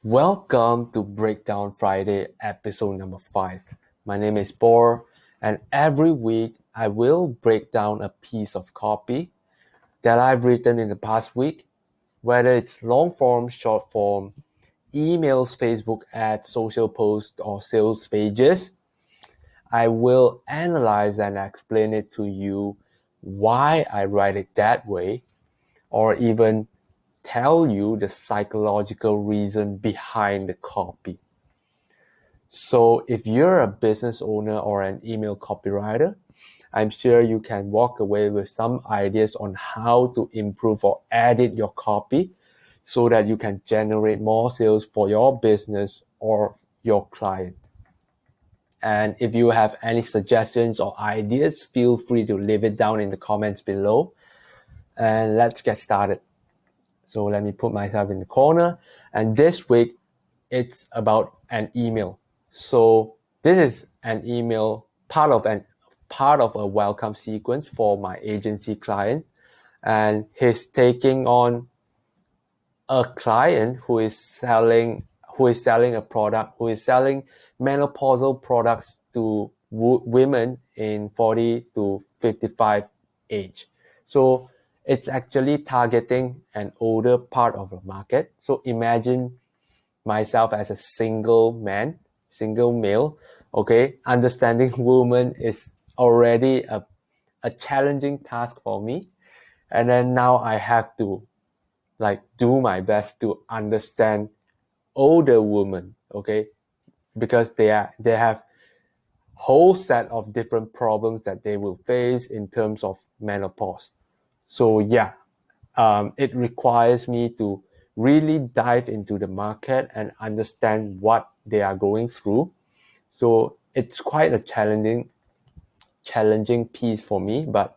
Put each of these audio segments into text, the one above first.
Welcome to Breakdown Friday, episode number 5. My name is Bor, and every week I will break down a piece of copy that I've written in the past week, whether it's long form, short form, emails, Facebook ads, social posts, or sales pages. I will analyze and explain it to you why I write it that way, or even tell you the psychological reason behind the copy. So if you're a business owner or an email copywriter, I'm sure you can walk away with some ideas on how to improve or edit your copy so that you can generate more sales for your business or your client. And if you have any suggestions or ideas, feel free to leave it down in the comments below. And let's get started. So let me put myself in the corner. And this week, it's about an email. So this is an email, part of a welcome sequence for my agency client. And he's taking on a client who is selling a product, who is selling menopausal products to women in 40 to 55 age. So it's actually targeting an older part of the market. So imagine myself as a single male, okay? Understanding women is already a challenging task for me. And then now I have to do my best to understand older women, okay? Because they have whole set of different problems that they will face in terms of menopause. So it requires me to really dive into the market and understand what they are going through. So it's quite a challenging piece for me, but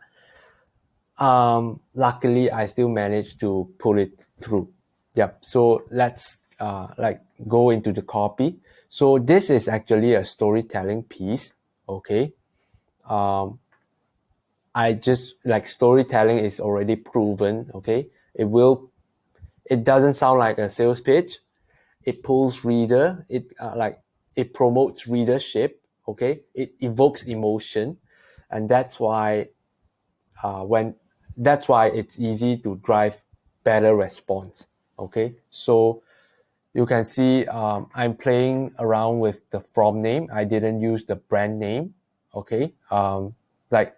luckily I still managed to pull it through. Yep. So let's go into the copy. So this is actually a storytelling piece. Okay. I just storytelling is already proven. Okay. It doesn't sound like a sales pitch. It pulls reader. It promotes readership. Okay. It evokes emotion, and that's why it's easy to drive better response. Okay, so you can see I'm playing around with the from name. I didn't use the brand name. Okay, like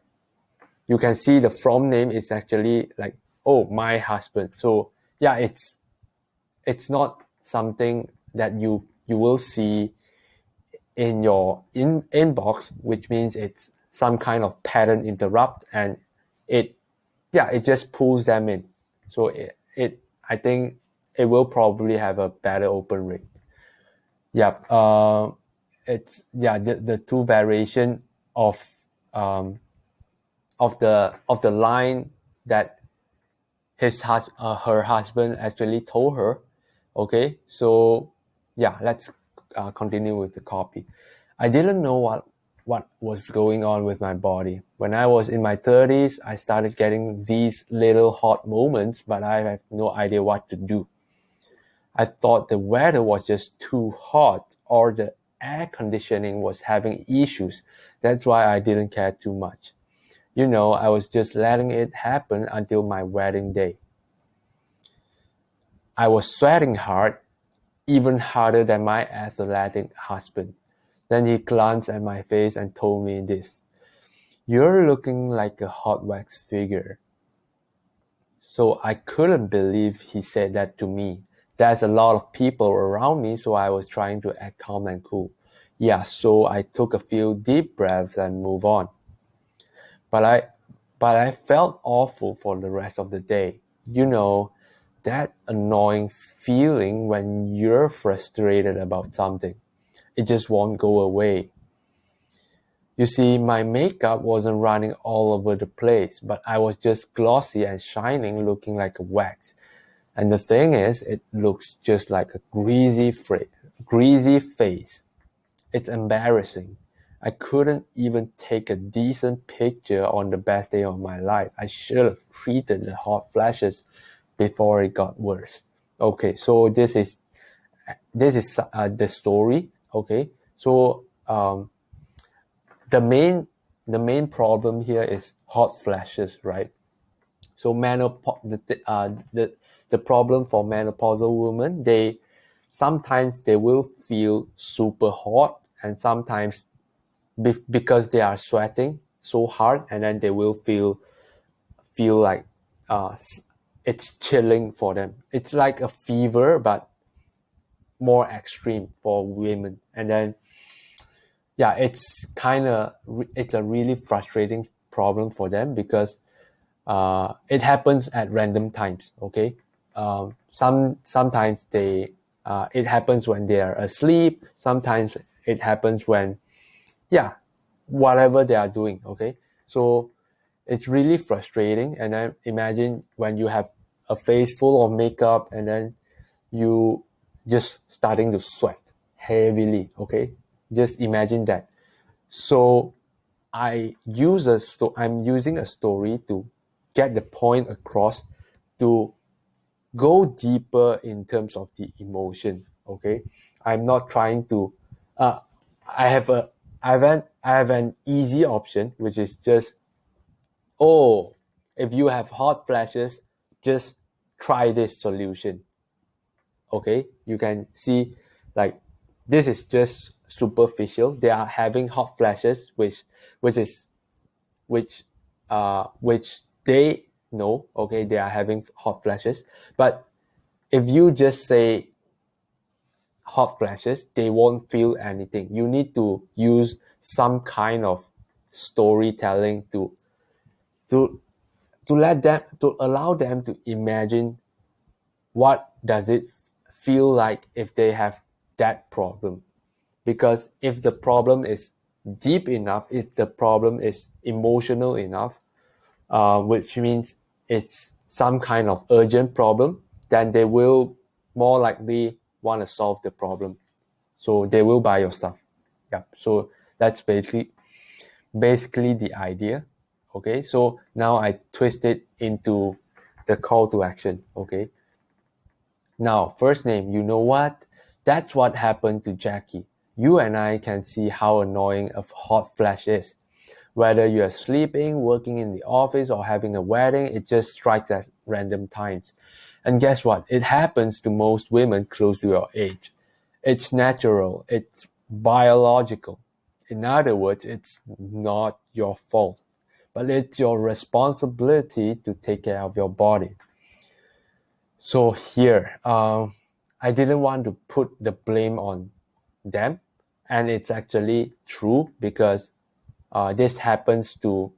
you can see the from name is actually like, oh, my husband. So yeah, it's not something that you will see in your inbox, which means it's some kind of pattern interrupt, and it just pulls them in. So I think it will probably have a better open rate. Yep. It's the two variation of the line that her husband actually told her. Okay, so let's continue with the copy. I didn't know what was going on with my body. When I was in my 30s, I started getting these little hot moments, but I have no idea what to do. I thought the weather was just too hot or the air conditioning was having issues. That's why I didn't care too much. I was just letting it happen until my wedding day. I was sweating hard, even harder than my athletic husband. Then he glanced at my face and told me this: "You're looking like a hot wax figure." So I couldn't believe he said that to me. There's a lot of people around me, so I was trying to act calm and cool. Yeah, so I took a few deep breaths and moved on. But I felt awful for the rest of the day. That annoying feeling when you're frustrated about something. It just won't go away. You see, my makeup wasn't running all over the place, but I was just glossy and shining, looking like a wax. And the thing is, it looks just like a greasy face. It's embarrassing. I couldn't even take a decent picture on the best day of my life. I should have treated the hot flashes before it got worse. Okay, so this is this is the story. Okay, so the main the main problem here is hot flashes, right? So the problem for menopausal women, they sometimes they will feel super hot, and sometimes because they are sweating so hard, and then they will feel like uh, it's chilling for them. It's like a fever, but more extreme for women. And then yeah, it's a really frustrating problem for them because it happens at random times. Okay, sometimes it happens when they are asleep. Sometimes it happens when, yeah, whatever they are doing. Okay, so it's really frustrating. And then imagine when you have a face full of makeup, and then you just starting to sweat heavily. Okay, just imagine that. So I'm using a story to get the point across, to go deeper in terms of the emotion. Okay, I'm not trying to. I have a I have an easy option, which is just, oh, if you have hot flashes, just try this solution. Okay, you can see, like, this is just superficial. They are having hot flashes, which is which they know. Okay, they are having hot flashes, but if you just say hot flashes, they won't feel anything. You need to use some kind of storytelling to to allow them to imagine what does it feel like if they have that problem. Because if the problem is deep enough, if the problem is emotional enough, which means it's some kind of urgent problem, then they will more likely want to solve the problem. So they will buy your stuff. Yeah. So that's basically the idea. Okay. So now I twist it into the call to action. Okay. Now, first name, you know what? That's what happened to Jackie. You and I can see how annoying a hot flash is. Whether you are sleeping, working in the office, or having a wedding, it just strikes at random times. And guess what? It happens to most women close to your age. It's natural, it's biological. In other words, it's not your fault, but it's your responsibility to take care of your body. So here, I didn't want to put the blame on them, and it's actually true because this happens to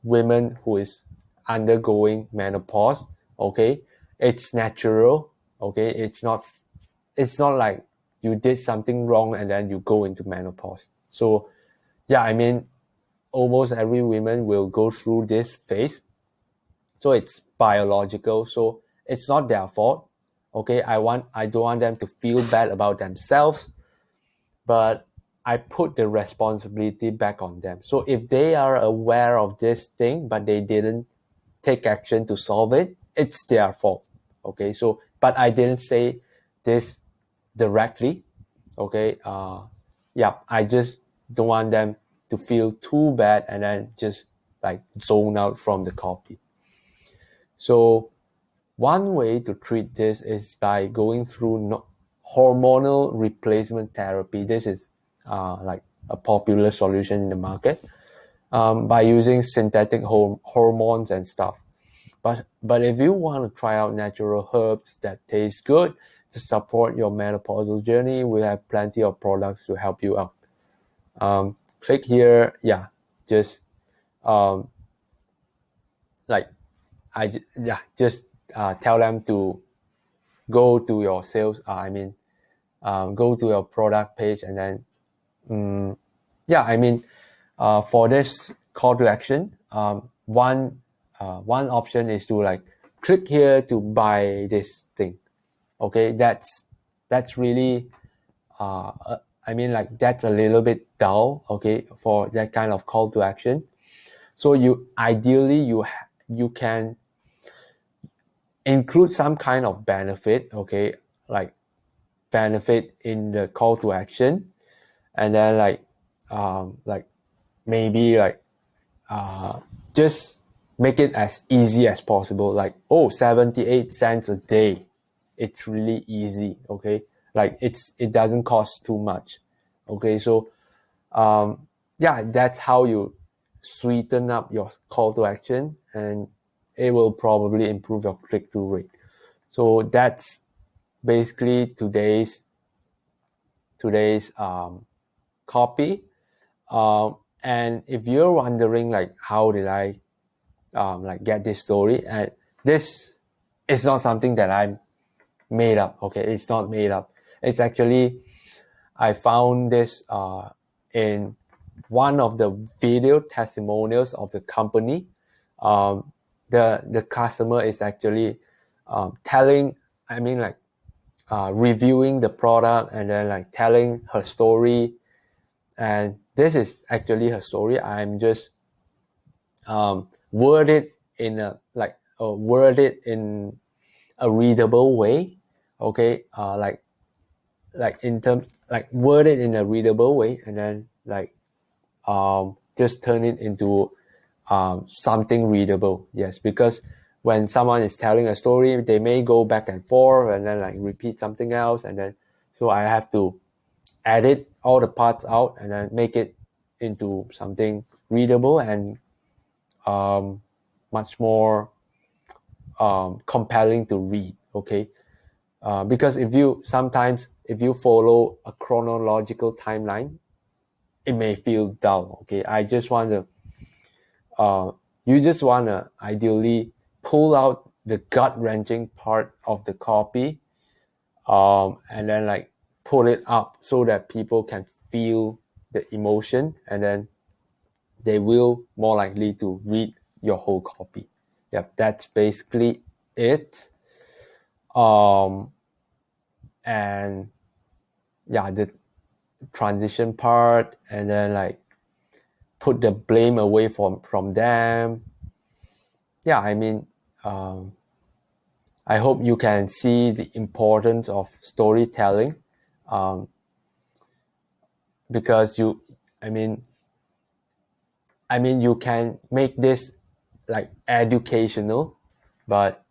women who is undergoing menopause. Okay, it's natural. Okay, it's not like you did something wrong and then you go into menopause. So yeah, I mean, almost every woman will go through this phase, so it's biological. So it's not their fault. Okay, I don't want them to feel bad about themselves, but I put the responsibility back on them. So if they are aware of this thing but they didn't take action to solve it, it's their fault. Okay, so but I didn't say this directly. Okay, yeah, I just don't want them to feel too bad and then just like zone out from the copy. So one way to treat this is by going through hormonal replacement therapy. This is like a popular solution in the market, by using synthetic hormones and stuff. But if you want to try out natural herbs that taste good to support your menopausal journey, we have plenty of products to help you out. Click here, yeah, just um, like yeah, just tell them to go to your sales. Go to your product page, and then yeah, I mean, for this call to action, one option is to like click here to buy this thing. Okay, that's really I mean, like, that's a little bit dull. Okay, for that kind of call to action. So you ideally you can include some kind of benefit. Okay, like benefit in the call to action, and then like maybe just make it as easy as possible. Like, 78 cents a day. It's really easy. Okay. Like it doesn't cost too much. Okay. So, yeah, that's how you sweeten up your call to action, and it will probably improve your click-through rate. So that's basically today's copy. And if you're wondering like how did I like get this story, and this is not something that I made up. Okay, it's not made up. It's actually I found this in one of the video testimonials of the company. The customer is actually telling, I mean like reviewing the product and then like telling her story. And this is actually her story. I'm just worded in a readable way. Okay, like in terms like worded in a readable way, and then like just turn it into something readable. Yes, because when someone is telling a story, they may go back and forth and then like repeat something else, and then so I have to edit all the parts out and then make it into something readable and much more compelling to read. Okay, because if you follow a chronological timeline, it may feel dull. Okay, you just want to ideally pull out the gut wrenching part of the copy, and then like pull it up so that people can feel the emotion, and then they will more likely to read your whole copy. Yep, that's basically it. And yeah, the transition part, and then like put the blame away from them. Yeah, I mean, I hope you can see the importance of storytelling, um, because you can make this like educational, but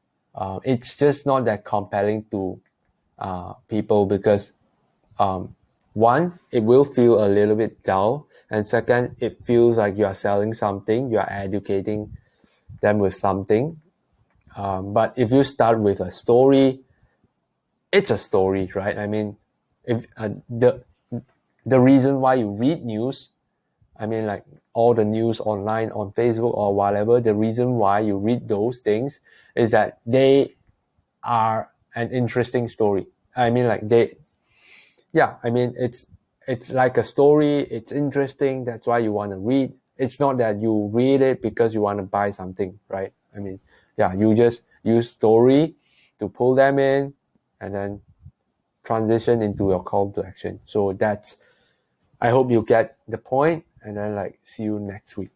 it's just not that compelling to people because one, it will feel a little bit dull, and second, it feels like you are selling something, you are educating them with something. But if you start with a story, it's a story, right? I mean, if the reason why you read news, I mean, like all the news online on Facebook or whatever, the reason why you read those things is that they are an interesting story. I mean, like it's like a story. It's interesting. That's why you want to read. It's not that you read it because you want to buy something, right? I mean, yeah, you just use story to pull them in and then transition into your call to action. So I hope you get the point, and then like see you next week.